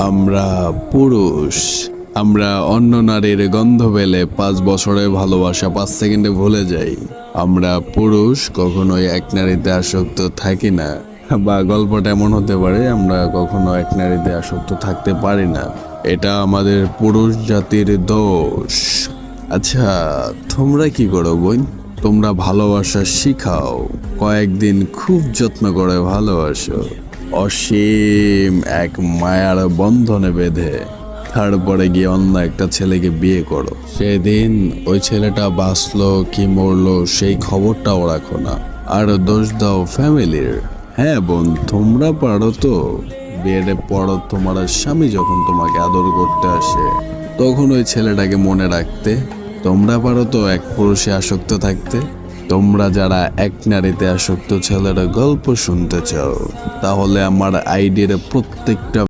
আমরা পুরুষ, আমরা অন্য নারীর গন্ধ পেলে 5 বছরের ভালোবাসা 5 সেকেন্ডে ভুলে যাই। আমরা পুরুষ কখনোই এক নারীতে আসক্ত থাকি না, বা গল্পটা এমন হতে পারে আমরা কখনো এক নারীতে আসক্ত থাকতে পারি না। এটা আমাদের পুরুষ জাতির দোষ। আচ্ছা, তোমরা কি করো বোন? তোমরা ভালোবাসা শিখাও, কয়েকদিন খুব যত্ন করে ভালোবাসো, অসীম এক মায়ার বন্ধনে বেঁধে তারপরে গিয়ে অন্য একটা ছেলেকে বিয়ে করো। সেদিন ওই ছেলেটা বাঁচলো কি মরলো সেই খবরটাও রাখো না, আর দোষ দাও ফ্যামিলির। হ্যাঁ বোন, তোমরা পারো তো। বিয়ের পর তোমার স্বামী যখন তোমাকে আদর করতে আসে তখন ওই ছেলেটাকে মনে রাখতে। তোমরা পারো তো এক পুরুষে আসক্ত থাকতে। তোমরা যারা এক নারীতে আসক্ত ছেলের গল্প শুনতে চাও, তাহলে আমার আইডির প্রত্যেকটা